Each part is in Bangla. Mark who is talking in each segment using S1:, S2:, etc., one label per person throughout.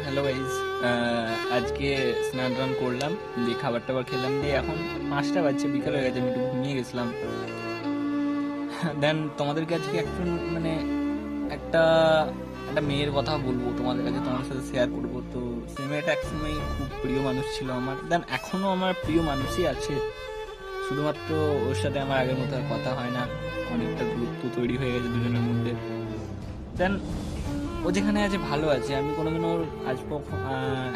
S1: হ্যালো গাইজ, আজকে স্নান টান করলাম, দিয়ে খাবার টাবার খেলাম, দিয়ে এখন 5টা বাজছে, বিকাল হয়ে গেছে, আমি একটু ঘুমিয়ে গেছিলাম। দেন তোমাদেরকে আজকে একটু মানে একটা একটা মেয়ের কথা বলবো তোমাদের কাছে, তোমাদের সাথে শেয়ার করবো। তো সে মেয়েটা একসময় খুব প্রিয় মানুষ ছিল আমার, দেন এখনো আমার প্রিয় মানুষই আছে। শুধুমাত্র ওর সাথে আমার আগের মতো আর কথা হয় না, অনেকটা দূরত্ব তৈরি হয়ে গেছে দুজনের মধ্যে। দেন ও যেখানে আছে ভালো আছে, আমি কোনোদিন ওর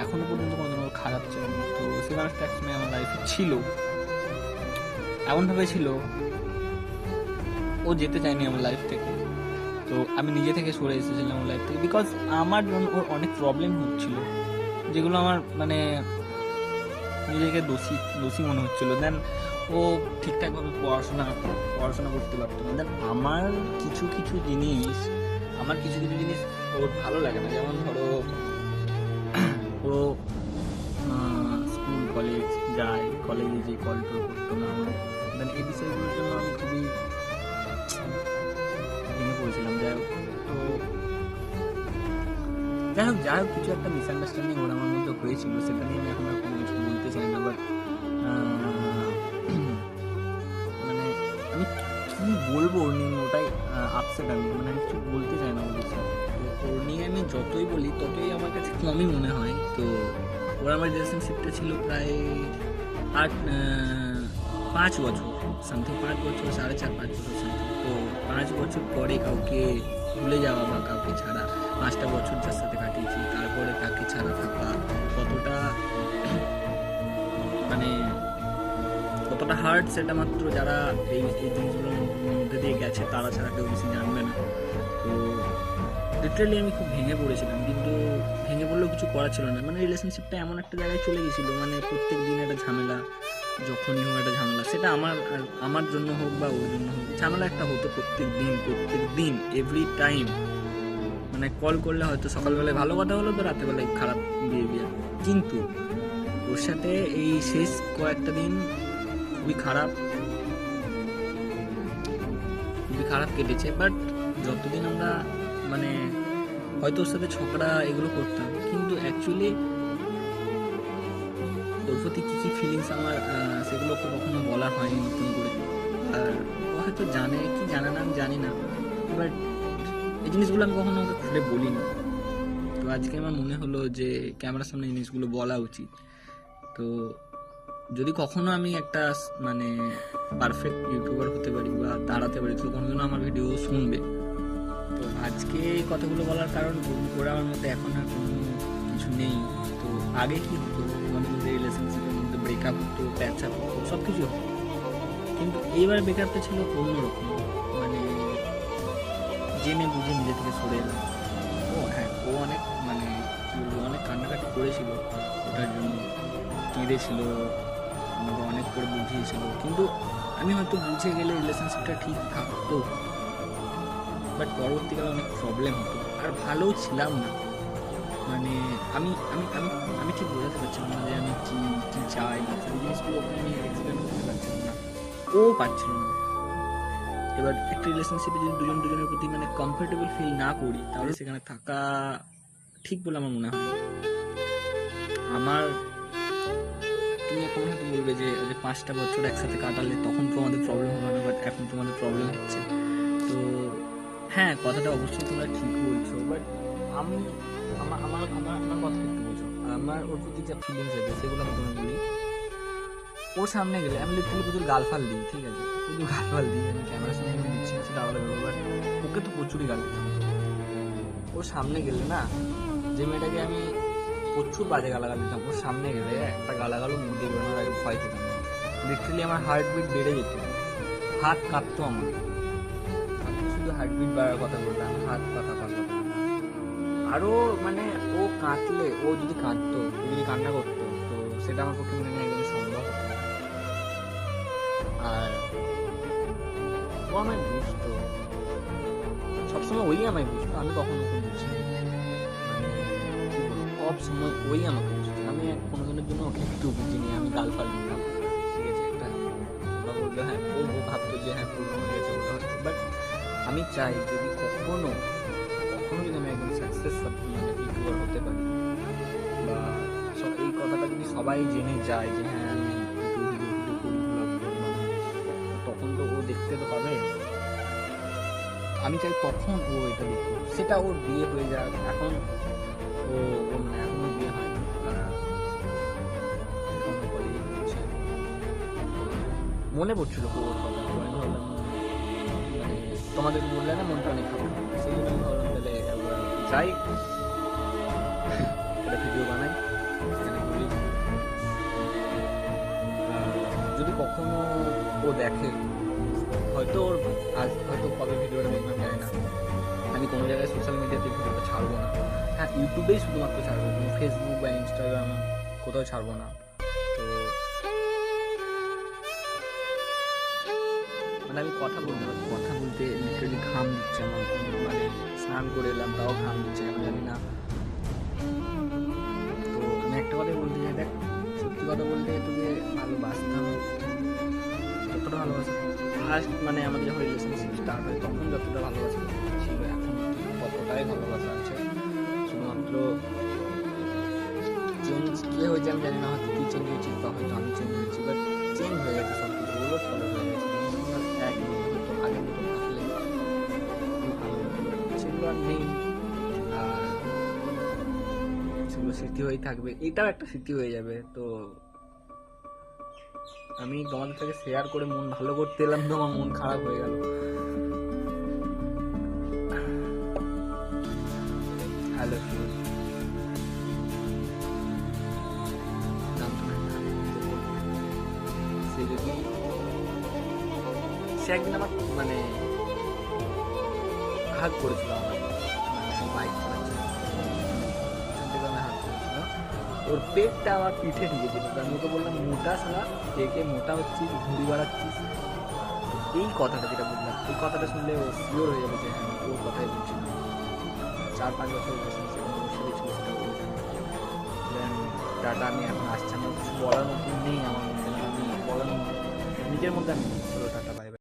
S1: এখনো পর্যন্ত কোনোদিন ওর খারাপ চাইনি। তো সে মানুষটা একসময় আমার লাইফে ছিল, এমনভাবে ছিল, ও যেতে চায়নি আমার লাইফ থেকে। তো আমি নিজে থেকে সরে এসেছিলাম ওর লাইফ থেকে, বিকজ আমার জন্য ওর অনেক প্রবলেম হচ্ছিল, যেগুলো আমার মানে নিজেকে দোষী দোষী মনে হচ্ছিল। দেন ও ঠিকঠাকভাবে পড়াশোনা করতে পারতো না। দেন আমার কিছু কিছু জিনিস ওর ভালো লাগে না, যেমন ধরো ও স্কুল কলেজ যায়, কলেজে যে কল টল করতো না আমার। দেন এই বিষয়গুলোর জন্য আমি খুবই ভেঙে পড়েছিলাম। যাই হোক কিছু একটা মিসআন্ডারস্ট্যান্ডিং ওর আমার মধ্যে হয়েছিল, সেটা নিয়ে আমি এখন আর কোনো কিছু বলতে চাই না। বাট মানে আমি কি বলবো ওর নিয়ে, ওটাই আপসেট আমি, মানে আমি কিছু বলতে চাই না ওর বিষয়ে। তো ওর নিয়ে আমি যতই বলি ততই আমার কাছে কমই মনে হয়। তো ওর আমার রিলেশনশিপটা ছিল প্রায় 5 বছর সামথিং, 5 বছর, 4.5 5 বছর সামথিং। তো 5 বছর পরে কাউকে ভুলে যাওয়া বা কাউকে ছাড়া, 5টা বছর যার সাথে কাটিয়েছি তারপরে তাকে ছাড়া থাকা কতটা মানে কতটা হার্ড, সেটা মাত্র যারা এই জিনিসগুলোর মধ্যে দিয়ে গেছে তারা ছাড়া কেউ বেশি জানবে না। তো লিটারালি আমি খুব ভেঙে পড়েছিলাম, কিন্তু ভেঙে পড়লেও কিছু করার ছিল না। মানে রিলেশনশিপটা এমন একটা জায়গায় চলে গেছিলো, মানে প্রত্যেক দিন একটা ঝামেলা, যখনই হোক একটা ঝামেলা, সেটা আমার জন্য হোক বা ওর জন্য হোক, ঝামেলা একটা হতো প্রত্যেক দিন এভরি টাইম। মানে কল করলে হয়তো সকালবেলায় ভালো কথা হলো, তো রাতেবেলায় খারাপ বিহেভিয়ার। কিন্তু ওর সাথে এই শেষ কয়েকটা দিন খুবই খারাপ খুবই খারাপ কেটেছে। বাট যতদিন আমরা মানে হয়তো ওর সাথে ঝগড়া এগুলো করতাম, কিন্তু অ্যাকচুয়ালি ওর প্রতি কী কী ফিলিংস আমার, সেগুলো ওকে কখনো বলা হয়নি নতুন করে। আর ও হয়তো জানে কি জানে না আমি জানি না, বাট এই জিনিসগুলো আমি কখনো ওকে খুলে বলিনি। তো আজকে আমার মনে হলো যে ক্যামেরার সামনে জিনিসগুলো বলা উচিত। তো যদি কখনো আমি একটা মানে পারফেক্ট ইউটিউবার হতে পারি বা দাঁড়াতে পারি, তো কোনোদিনও আমার ভিডিও শুনবে। তো আজকে এই কথাগুলো বলার কারণ, ওরা আমার মধ্যে এখন আর কোনো কিছু নেই। তো আগে কি হতো, আমাদের মধ্যে রিলেশনশিপের মধ্যে ব্রেকআপ হতো, প্যাচ আপ হতো, সব কিছু হতো। কিন্তু এইবার ব্রেকআপটা ছিল অন্যরকম, মানে জেনে বুঝে নিজে থেকে সরে এলাম। ও হ্যাঁ, ও অনেক মানে কী বলবো, অনেক কান্নাকাটি করেছিল ওটার জন্য, কেঁদেছিল, আমাকে অনেক করে বুঝিয়েছিল। কিন্তু আমি হয়তো বুঝে গেলে রিলেশনশিপটা ঠিক থাকতো, বাট পরবর্তীকালে অনেক প্রবলেম হতো, আর ভালোও ছিলাম না। মানে আমি আমি আমি আমি ঠিক বোঝাতে পারছিলাম না যে আমি কি কি চাই, এই জিনিসগুলো ওকে আমি এক্সপ্লেন করতে পারছিলাম না, ও পারছিল না। এবার একটা রিলেশনশিপে যদি দুজন দুজনের প্রতি মানে কমফোর্টেবল ফিল না করি, তাহলে সেখানে থাকা ঠিক বলে আমার মনে হয় না। আমার তুমি এখন হয়তো বলবে যে 5টা বছর একসাথে কাটালে তখন তোমাদের প্রবলেম হবে না, বাট এখন তোমাদের প্রবলেম হচ্ছে। তো হ্যাঁ, কথাটা অবশ্যই তোমরা ঠিক বলছো, বাট আমি আমার আমার আমার আমার কথা একটু বোঝো। আমার ওর প্রতি যা ফিলিংস আছে সেগুলো আমি তোমাকে বলি। ওর সামনে গেলে আমি লিটারালি প্রচুর গালফাল দিই, ঠিক আছে, প্রচুর গালফাল দিই, আমি ক্যামেরার সামনে আমি দিচ্ছি না সেটা আলাদা ব্যাপার, বাট ওকে তো প্রচুরই গাল দিতাম। ওর সামনে গেলে না, যে মেয়েটাকে আমি প্রচুর বাজে গালাগাল দিতাম, ওর সামনে গেলে একটা গালাগালও মুখ দিয়ে বেরোনোর আগে ভয় পেতাম। লিটারালি আমার হার্টবিট বেড়ে যেত, হাত কাঁপতো আমার। আমি শুধু হার্টবিট বাড়ার কথা বলতাম, আমার হাত পা কাঁপার কথা। আরও মানে ও কাঁদলে, ও যদি কাঁদতো, ও যদি কান্না করতো, তো সেটা আমার পক্ষে মনে নেই একদম সম্ভব হতো না। আর ও আমায় বুঝতো, সবসময় ওই আমায় বুঝতো, আমি কখনো ওকে বুঝিনি। মানে কি বলবো, সব সময় ওই আমাকে বুঝতো, আমি কোনোদিনের জন্য ওকে একটু বুঝিনি। আমি গাল ফাল দিতাম, ঠিক আছে, একটা ওরা বললো হ্যাঁ, ও ভাবতো যে হ্যাঁ পূর্ণ হয়ে গেছে ওটা হয়তো। বাট আমি চাই যদি কখনো কখনো যদি আমি একদম সাকসেস মানে ইউটিউবার হতে পারি, কথাটা যদি সবাই জেনে যায় যে হ্যাঁ আমি ভিডিও ভিডিও করি, ব্লগ বানাই, তখন তো ও দেখতে তো পাবে। আমি চাই তখন ও এটা দেখুক, সেটা ওর বিয়ে হয়ে যাক। এখন ও ওর মানে এখনো বিয়ে হয়নি, এখনো কলেজে পড়ছে। মনে পড়ছিল ওর কথা, তো আমি ভাবলাম মানে তোমাদের বললে না মনটা অনেক খারাপ, সেই জন্য আমি ভাবলাম তাহলে একবার যাই, একটা ভিডিও বানাই, সেখানে বলি। যদি কখনো ও দেখে, হয়তো ওর আজ হয়তো কবে ভিডিওটা দেখলাম জানি না, আমি কোনো জায়গায় সোশ্যাল মিডিয়াতে ভিডিওটা ছাড়বো না। হ্যাঁ, ইউটিউবেই শুধুমাত্র ছাড়বো, ফেসবুক বা ইনস্টাগ্রাম কোথাও ছাড়বো না। তো মানে আমি কথা বলতে লিটারালি ঘাম দিচ্ছে আমার, মানে স্নান করে এলাম তাও ঘাম দিচ্ছে কেন জানি না। তো আমি একটা কথাই বলতে চাই, দেখ সত্যি কথা বলতে তোকে ভালোবাসতাম, যতটা ভালোবাসা ফার্স্ট মানে আমাদের যখন রিলেশনশিপ স্টার্ট হয় তখন যতটা ভালোবাসা ছিল, এখন ততটাই ভালোবাসা আছে। শুধুমাত্র চেঞ্জ কী হয়েছে আমি জানি না, হয়তো তুই চেঞ্জ হয়েছিস বা হয়তো আমি চেঞ্জ হয়েছি, বাট চেঞ্জ হয়ে গেছে সব কিছু, ওলট পালট হয়ে গেছে। এক হয়তো আগের মতো থাকলে খুব ভালো হতো, সেগুলো আর নেই। আর সেগুলো স্মৃতি হয়েই থাকবে, এটাও একটা স্মৃতি হয়ে যাবে। তো আমি তোমাদের থেকে শেয়ার করে মন ভালো করতে এলাম, তো আমার মন খারাপ হয়ে গেল। হ্যালো, সে একদিন আমার মানে হাত করেছিল, আমার মানে বাইক চালাচ্ছে হাত করেছিল, ওর পেটটা আমার পিঠে ঢুকেছিল। আমি ওকে বললাম মোটা সালা, কে মোটা হচ্ছিস, ঘুড়ি বাড়াচ্ছিস, এই কথাটা যেটা বললাম, এই কথাটা শুনলে ও শিওর হয়ে যাবে যে হ্যাঁ ওর কথাই বলছিলাম। 4-5 বছর রিলেশনশিপ ওর সাথে ছিল, সেটা বলেছিলাম। টাটা, আমি এখন আসছি, আমার কিছু বলার মতো নেই আমার মধ্যে, আমি বলার নিজের মধ্যে আমি টাটা, বাই বাই।